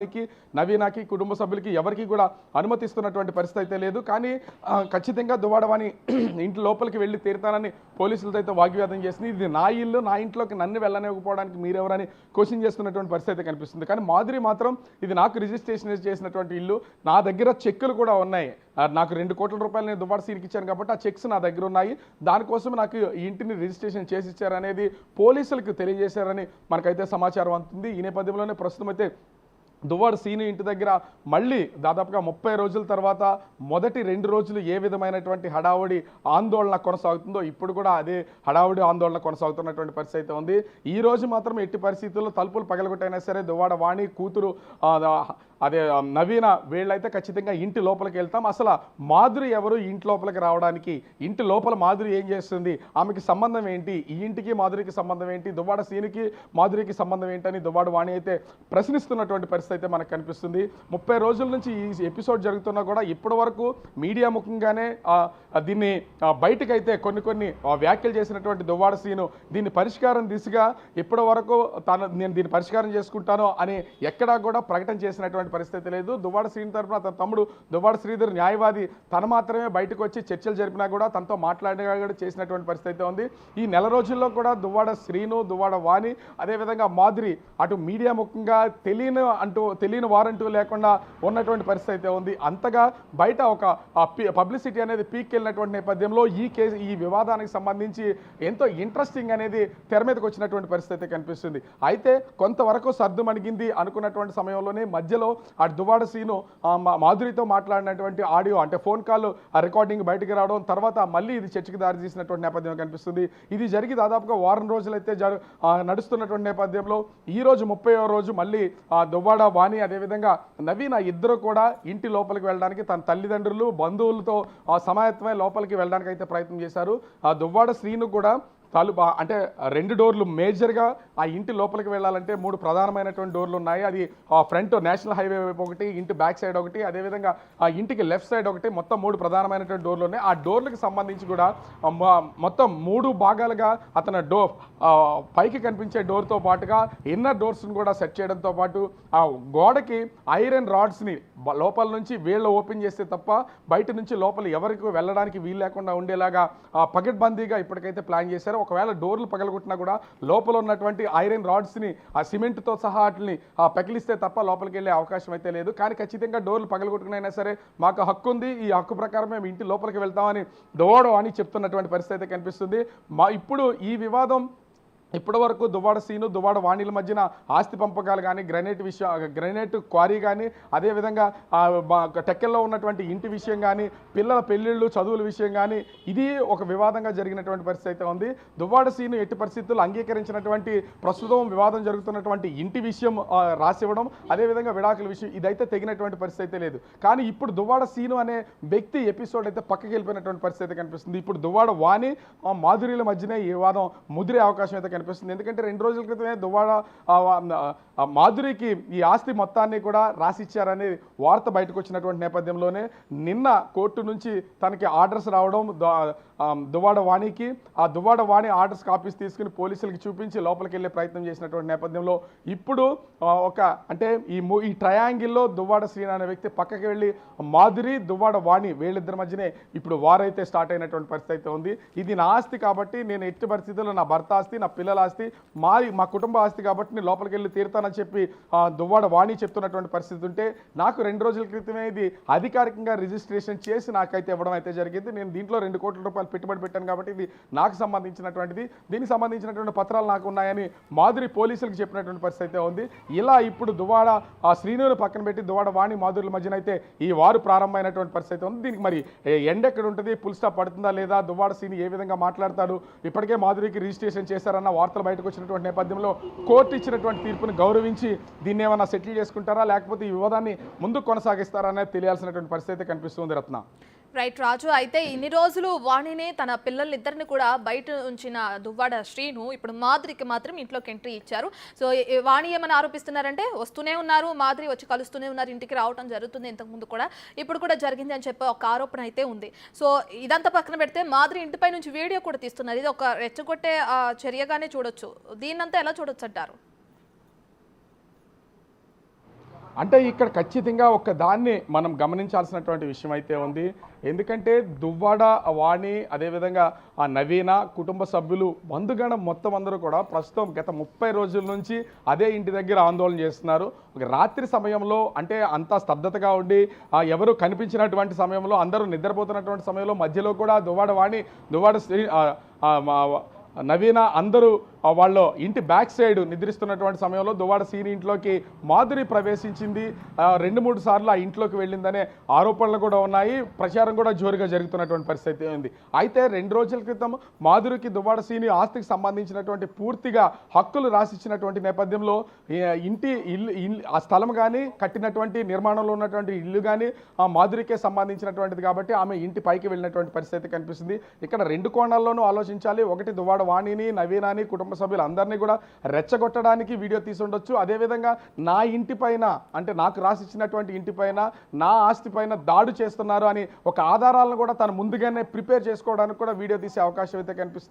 నవీనాకి కుటుంబ సభ్యులకి ఎవరికి కూడా అనుమతిస్తున్నటువంటి పరిస్థితి అయితే లేదు. కానీ ఖచ్చితంగా దువ్వాడవాణి ఇంటి లోపలికి వెళ్ళి తీరుతానని పోలీసులతో అయితే వాగ్వాదం చేసింది. ఇది నా ఇల్లు, నా ఇంట్లోకి నన్ను వెళ్ళనివ్వకపోవడానికి మీరెవరని క్వశ్చన్ చేస్తున్నటువంటి పరిస్థితి అయితే కనిపిస్తుంది. కానీ మాధురి మాత్రం ఇది నాకు రిజిస్ట్రేషన్ చేసినటువంటి ఇల్లు, నా దగ్గర చెక్కులు కూడా ఉన్నాయి, నాకు 2 కోట్ల రూపాయలు నేను దువ్వాడ సీన్కి ఇచ్చాను కాబట్టి ఆ చెక్స్ నా దగ్గర ఉన్నాయి, దానికోసం నాకు ఈ ఇంటిని రిజిస్ట్రేషన్ చేసి ఇచ్చారనేది పోలీసులకు తెలియజేశారని మనకైతే సమాచారం అందుతుంది. ఈ నేపథ్యంలోనే ప్రస్తుతం అయితే దువ్వాడ సీను ఇంటి దగ్గర మళ్ళీ దాదాపుగా 30 రోజుల తర్వాత మొదటి 2 రోజులు ఏ విధమైనటువంటి హడావుడి ఆందోళన కొనసాగుతుందో ఇప్పుడు కూడా అదే హడావుడి ఆందోళన కొనసాగుతున్నటువంటి పరిస్థితి అయితే ఉంది. ఈ రోజు మాత్రం ఎట్టి పరిస్థితుల్లో తలుపులు పగలగొట్టైనా సరే దువ్వాడ వాణి కూతురు అదే నవీన వీళ్ళైతే ఖచ్చితంగా ఇంటి లోపలికి వెళ్తాం, అసలు మాధురి ఎవరు ఇంటి లోపలికి రావడానికి, ఇంటి లోపల మాధురి ఏం చేస్తుంది, ఆమెకి సంబంధం ఏంటి, ఈ ఇంటికి మాధురికి సంబంధం ఏంటి, దువ్వాడ సీనుకి మాధురికి సంబంధం ఏంటని దువ్వాడ వాణి అయితే ప్రశ్నిస్తున్నటువంటి పరిస్థితి అయితే మనకు కనిపిస్తుంది. 30 రోజుల నుంచి ఈ ఎపిసోడ్ జరుగుతున్నా కూడా ఇప్పటి వరకు మీడియా ముఖంగానే దీన్ని బయటకైతే కొన్ని వ్యాఖ్యలు చేసినటువంటి దువ్వాడ సీను దీన్ని పరిష్కారం దిశగా ఇప్పటి వరకు నేను దీన్ని పరిష్కారం చేసుకుంటాను అని ఎక్కడా కూడా ప్రకటన చేసినటువంటి పరిస్థితి లేదు. దువ్వాడ శ్రీని తరఫున తన తమ్ముడు దువ్వాడ శ్రీధర్ న్యాయవాది తన మాత్రమే బయటకు వచ్చి చర్చలు జరిపినా కూడా తనతో మాట్లాడినా కూడా చేసినటువంటి పరిస్థితి ఉంది. ఈ నెల రోజుల్లో కూడా దువ్వాడ శ్రీను, దువ్వాడ వాణి, అదేవిధంగా మాధురి అటు మీడియా ముఖంగా తెలియని వారంటూ లేకుండా ఉన్నటువంటి పరిస్థితి అయితే ఉంది. అంతగా బయట ఒక పబ్లిసిటీ అనేది పీక్ వెళ్ళినటువంటి నేపథ్యంలో ఈ వివాదానికి సంబంధించి ఎంతో ఇంట్రెస్టింగ్ అనేది తెర మీదకి వచ్చినటువంటి పరిస్థితి కనిపిస్తుంది. అయితే కొంతవరకు సర్దు మణిగింది అనుకున్నటువంటి సమయంలోనే మధ్యలో ఆ దువ్వాడ సీను మాధురితో మాట్లాడినటువంటి ఆడియో అంటే ఫోన్ కాల్ రికార్డింగ్ బయటకు రావడం, తర్వాత మళ్ళీ ఇది చర్చకి దారి తీసినటువంటి నేపథ్యం కనిపిస్తుంది. ఇది జరిగి దాదాపుగా వారం రోజులైతే నడుస్తున్నటువంటి నేపథ్యంలో ఈ రోజు 30వ రోజు మళ్ళీ దువ్వాడ వాణి అదేవిధంగా నవీన ఇద్దరు కూడా ఇంటి లోపలికి వెళ్ళడానికి తన తల్లిదండ్రులు బంధువులతో సమాయత్తమై లోపలికి వెళ్ళడానికి అయితే ప్రయత్నం చేశారు. దువ్వాడ శ్రీను కూడా అంటే 2 డోర్లు మేజర్గా ఆ ఇంటి లోపలికి వెళ్ళాలంటే 3 ప్రధానమైనటువంటి డోర్లు ఉన్నాయి. అది ఫ్రంట్ నేషనల్ హైవే వైపు ఒకటి, ఇంటి బ్యాక్ సైడ్ ఒకటి, అదేవిధంగా ఆ ఇంటికి లెఫ్ట్ సైడ్ ఒకటి, మొత్తం 3 ప్రధానమైనటువంటి డోర్లు ఉన్నాయి. ఆ డోర్లకు సంబంధించి కూడా మొత్తం 3 భాగాలుగా అతను పైకి కనిపించే డోర్తో పాటుగా ఇన్నర్ డోర్స్ని కూడా సెట్ చేయడంతో పాటు ఆ గోడకి ఐరన్ రాడ్స్ని లోపల నుంచి వీళ్ళు ఓపెన్ చేస్తే తప్ప బయట నుంచి లోపల ఎవరికి వెళ్ళడానికి వీలు లేకుండా ఉండేలాగా పకడ్బందీగా ఇప్పటికైతే ప్లాన్ చేశారు. ఒకవేళ డోర్లు పగలగొట్టినా కూడా లోపల ఉన్నటువంటి ఐరన్ రాడ్స్ని ఆ సిమెంట్తో సహా వాటిని పగిలిస్తే తప్ప లోపలికి వెళ్ళే అవకాశం అయితే లేదు. కానీ ఖచ్చితంగా డోర్లు పగలగొట్టుకునైనా సరే మాకు హక్కు ఉంది, ఈ హక్కు ప్రకారం మేము ఇంటి లోపలికి వెళ్తామని దువ్వాడ అని చెప్తున్నటువంటి పరిస్థితి కనిపిస్తుంది. ఇప్పుడు ఈ వివాదం ఇప్పటి వరకు దువ్వాడ సీను, దువ్వాడ వాణిల మధ్యన ఆస్తి పంపకాలు కానీ, గ్రనైట్ క్వారీ కానీ, అదేవిధంగా టెక్కెల్లో ఉన్నటువంటి ఇంటి విషయం కానీ, పిల్లల పెళ్ళిళ్ళు చదువుల విషయం కానీ ఇది ఒక వివాదంగా జరిగినటువంటి పరిస్థితి అయితే ఉంది. దువ్వాడ సీను ఎట్టి పరిస్థితుల్లో అంగీకరించినటువంటి ప్రస్తుతం వివాదం జరుగుతున్నటువంటి ఇంటి విషయం రాసివ్వడం, అదేవిధంగా విడాకుల విషయం ఇదైతే తెగినటువంటి పరిస్థితి అయితే లేదు. కానీ ఇప్పుడు దువ్వాడ సీను అనే వ్యక్తి ఎపిసోడ్ అయితే పక్కకి వెళ్ళిపోయినటువంటి పరిస్థితి కనిపిస్తుంది. ఇప్పుడు దువ్వాడ వాణి మాధురిల మధ్యనే ఈ వివాదం ముదిరే అవకాశం అయితే కనిపిస్తుంది. ఎందుకంటే 2 రోజుల క్రితమే దువ్వాడ మాధురికి ఈ ఆస్తి మొత్తాన్ని కూడా రాసిచ్చారనే వార్త బయటకు వచ్చినటువంటి నేపథ్యంలోనే నిన్న కోర్టు నుంచి తనకి ఆర్డర్స్ రావడం, దువ్వాడ వాణికి ఆ దువ్వాడ వాణి ఆర్డర్స్ కాపీస్ తీసుకుని పోలీసులకి చూపించి లోపలికి వెళ్ళే ప్రయత్నం చేసినటువంటి నేపథ్యంలో ఇప్పుడు అంటే ఈ ట్రయాంగిల్లో దువ్వాడ శ్రీను అనే వ్యక్తి పక్కకి వెళ్ళి మాధురి, దువ్వాడ వాణి వీళ్ళిద్దరి మధ్యనే ఇప్పుడు వారైతే స్టార్ట్ అయినటువంటి పరిస్థితి అయితే ఉంది. ఇది నా ఆస్తి కాబట్టి నేను ఎట్టి పరిస్థితుల్లో నా భర్త ఆస్తి, నా పిల్లల ఆస్తి, మా కుటుంబ ఆస్తి కాబట్టి నేను లోపలికి వెళ్ళి తీరుతానని చెప్పి దువ్వాడ వాణి చెప్తున్నటువంటి పరిస్థితి ఉంటే, నాకు 2 రోజుల క్రితమే ఇది అధికారికంగా రిజిస్ట్రేషన్ చేసి నాకైతే ఇవ్వడం అయితే జరిగింది. నేను దీంట్లో 2 కోట్ల రూపాయలు పెట్టుబడి పెట్టాను కాబట్టి ఇది నాకు సంబంధించినటువంటిది, దీనికి సంబంధించినటువంటి పత్రాలు నాకు ఉన్నాయని మాధురి పోలీసులకు చెప్పినటువంటి పరిస్థితి అయితే ఉంది. ఇలా ఇప్పుడు దువ్వాడ శ్రీనుని పక్కన పెట్టి దువ్వాడ వాణి మాధురుల మధ్యన అయితే ఈ వారు ప్రారంభమైనటువంటి పరిస్థితి ఉంది. దీనికి మరి ఎండ్ ఎక్కడ ఉంటుంది, ఫుల్ స్టాప్ పడుతుందా లేదా, దువ్వాడ శ్రీను ఏ విధంగా మాట్లాడతాడు, ఇప్పటికే మాధురికి రిజిస్ట్రేషన్ చేశారన్న వార్తలు బయటకు వచ్చినటువంటి నేపథ్యంలో కోర్టు ఇచ్చినటువంటి తీర్పుని గౌరవించి దీన్ని ఏమైనా సెటిల్ చేసుకుంటారా లేకపోతే ఈ వివాదాన్ని ముందుకు కొనసాగిస్తారా అనేది తెలియాల్సినటువంటి పరిస్థితి కనిపిస్తుంది. రత్న రైట్ రాజు, అయితే ఇన్ని రోజులు వాణిని తన పిల్లలిద్దరిని కూడా బయట ఉంచిన దువ్వాడ శ్రీను ఇప్పుడు మాధురికి మాత్రం ఇంట్లోకి ఎంట్రీ ఇచ్చారు. సో వాణి ఏమని ఆరోపిస్తున్నారంటే వస్తూనే ఉన్నారు, మాధురి వచ్చి కలుస్తూనే ఉన్నారు, ఇంటికి రావడం జరుగుతుంది, ఇంతకుముందు కూడా ఇప్పుడు కూడా జరిగింది అని చెప్పి ఒక ఆరోపణ అయితే ఉంది. సో ఇదంతా పక్కన పెడితే మాధురి ఇంటిపై నుంచి వీడియో కూడా తీస్తున్నారు. ఇది ఒక రెచ్చగొట్టే చర్యగానే చూడొచ్చు. దీన్నంతా ఎలా చూడొచ్చు అంటారు? అంటే ఇక్కడ ఖచ్చితంగా ఒక దాన్ని మనం గమనించాల్సినటువంటి విషయం అయితే ఉంది. ఎందుకంటే దువ్వాడ వాణి, అదేవిధంగా ఆ నవీన కుటుంబ సభ్యులు, బంధుగణం మొత్తం అందరూ కూడా ప్రస్తుతం గత 30 రోజుల నుంచి అదే ఇంటి దగ్గర ఆందోళన చేస్తున్నారు. ఒక రాత్రి సమయంలో అంటే అంతా స్తబ్దతగా ఉండి ఎవరు కనిపించినటువంటి సమయంలో, అందరూ నిద్రపోతున్నటువంటి సమయంలో మధ్యలో కూడా దువ్వాడ వాణి, దువ్వాడ శ్రీ నవీన అందరూ వాళ్ళ ఇంటి బ్యాక్ సైడ్ నిద్రిస్తున్నటువంటి సమయంలో దువ్వాడ సీని ఇంట్లోకి మాధురి ప్రవేశించింది. 2-3 సార్లు ఆ ఇంట్లోకి వెళ్ళిందనే ఆరోపణలు కూడా ఉన్నాయి. ప్రచారం కూడా జోరుగా జరుగుతున్నటువంటి పరిస్థితి ఉంది. అయితే 2 రోజుల క్రితం మాధురికి దువ్వాడ సీని ఆస్తికి సంబంధించినటువంటి పూర్తిగా హక్కులు రాసిచ్చినటువంటి నేపథ్యంలో ఇల్లు ఆ స్థలం కానీ, కట్టినటువంటి నిర్మాణంలో ఉన్నటువంటి ఇల్లు కానీ ఆ మాధురికే సంబంధించినటువంటిది కాబట్టి ఆమె ఇంటి పైకి వెళ్ళినటువంటి పరిస్థితి కనిపిస్తుంది. ఇక్కడ 2 కోణాల్లోనూ ఆలోచించాలి. ఒకటి దువ్వాడ వాణిని, నవీనాని, కుటుంబ సభ్యులందరినీ కూడా రెచ్చగొట్టడానికి వీడియో తీసి ఉండొచ్చు. అదేవిధంగా నా ఇంటి పైన, అంటే నాకు రాసిచ్చినటువంటి ఇంటి పైన, నా ఆస్తి పైన దాడి చేస్తున్నారు అని ఒక ఆధారాలను కూడా తను ముందుగానే ప్రిపేర్ చేసుకోవడానికి కూడా వీడియో తీసే అవకాశం అయితే కనిపిస్తుంది.